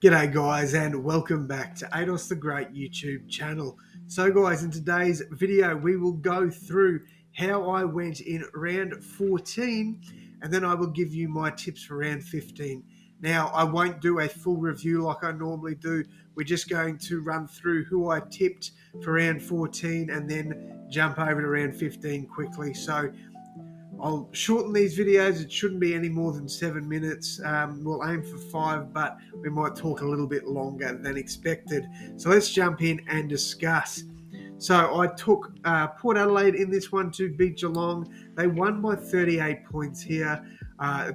G'day guys and welcome back to AdosTheGreat YouTube channel. So guys, in today's video we will go through how I went in round 14 and then I will give you my tips for round 15. Now I won't do a full review like I normally do. We're just going to run through who I tipped for round 14 and then jump over to round 15 quickly. So I'll shorten these videos. It shouldn't be any more than 7 minutes. We'll aim for 5, but we might talk a little bit longer than expected. So let's jump in and discuss. So I took Port Adelaide in this one to beat Geelong. They won by 38 points here.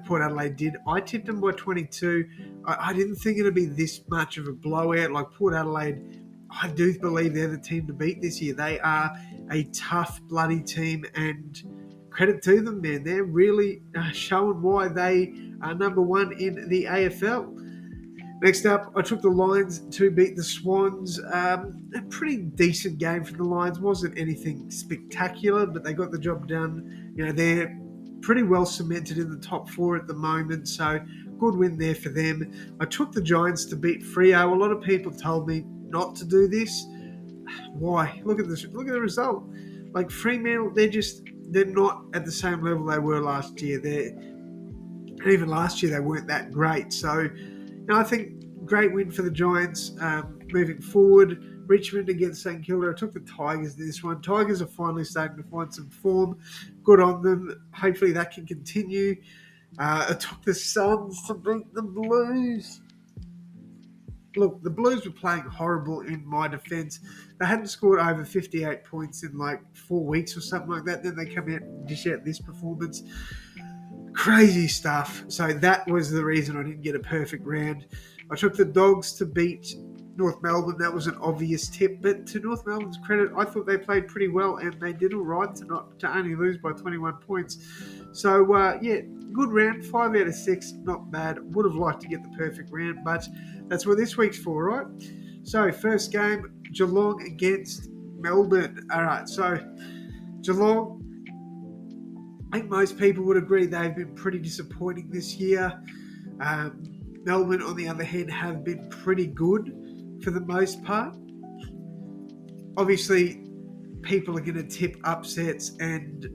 Port Adelaide did. I tipped them by 22. I didn't think it'd be this much of a blowout. Like Port Adelaide, I do believe they're the team to beat this year. They are a tough, bloody team, and credit to them, man. They're really showing why they are number one in the AFL. Next up, I took the Lions to beat the Swans. A pretty decent game for the Lions. Wasn't anything spectacular, but they got the job done. You know, they're pretty well cemented in the top 4 at the moment, so good win there for them. I took the Giants to beat Freo. A lot of people told me not to do this. Why? Look at this. Look at the result. Like Fremantle, they're not at the same level they were last year. Even last year they weren't that great. So, I think great win for the Giants. Moving forward, Richmond against St Kilda. I took the Tigers in this one. Tigers are finally starting to find some form. Good on them. Hopefully that can continue. I took the Suns to beat the Blues. Look, the Blues were playing horrible in my defence. They hadn't scored over 58 points in like 4 weeks or something like that. Then they come out and dish out this performance. Crazy stuff. So that was the reason I didn't get a perfect round. I took the Dogs to beat North Melbourne. That was an obvious tip. But to North Melbourne's credit, I thought they played pretty well and they did all right to only lose by 21 points. So, good round. 5 out of 6. Not bad. Would have liked to get the perfect round, but that's what this week's for, right? So, first game, Geelong against Melbourne. All right, so Geelong, I think most people would agree they've been pretty disappointing this year. Melbourne, on the other hand, have been pretty good for the most part. Obviously, people are going to tip upsets, and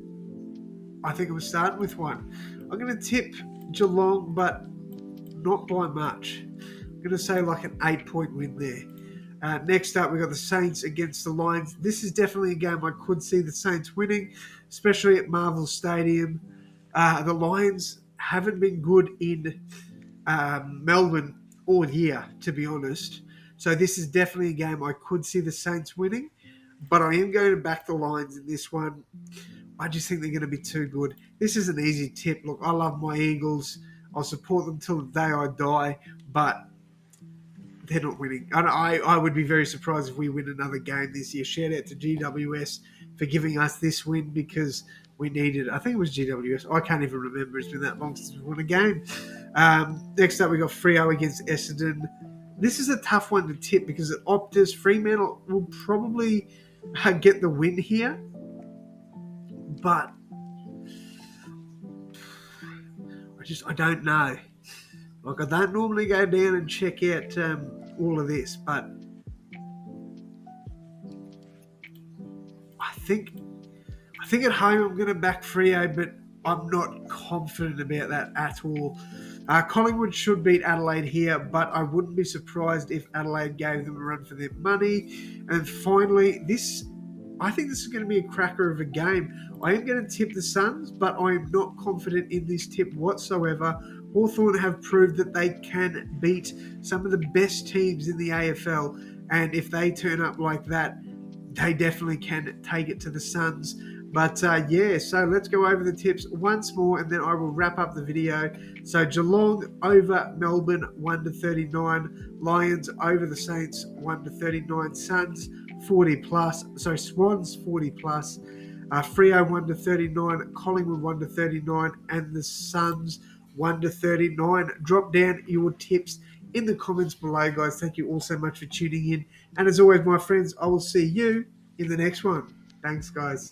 I think I'm starting with one. I'm going to tip Geelong, but not by much. I'm going to say like an 8-point win there. Next up, we've got the Saints against the Lions. This is definitely a game I could see the Saints winning, especially at Marvel Stadium. The Lions haven't been good in Melbourne all year, to be honest. So this is definitely a game I could see the Saints winning, but I am going to back the Lions in this one. I just think they're going to be too good. This is an easy tip. Look, I love my Eagles. I'll support them till the day I die, but they're not winning. I would be very surprised if we win another game this year. Shout out to GWS for giving us this win because we needed. I think it was GWS. I can't even remember. It's been that long since we won a game. Next up, we got Freo against Essendon. This is a tough one to tip because at Optus, Fremantle will probably get the win here, but I don't know. Like, I don't normally go down and check out all of this, but I think at home I'm going to back Freo, but I'm not confident about that at all. Collingwood should beat Adelaide here, but I wouldn't be surprised if Adelaide gave them a run for their money. And finally, I think this is going to be a cracker of a game. I am going to tip the Suns, but I am not confident in this tip whatsoever. Hawthorn have proved that they can beat some of the best teams in the AFL, and if they turn up like that, they definitely can take it to the Suns. But so let's go over the tips once more and then I will wrap up the video. So Geelong over Melbourne 1-39, Lions over the Saints 1-39, Suns 40 plus, Swans 40 plus, Freo 1-39, Collingwood 1-39, and the Suns 1-39. Drop down your tips in the comments below, guys. Thank you all so much for tuning in. And as always, my friends, I will see you in the next one. Thanks, guys.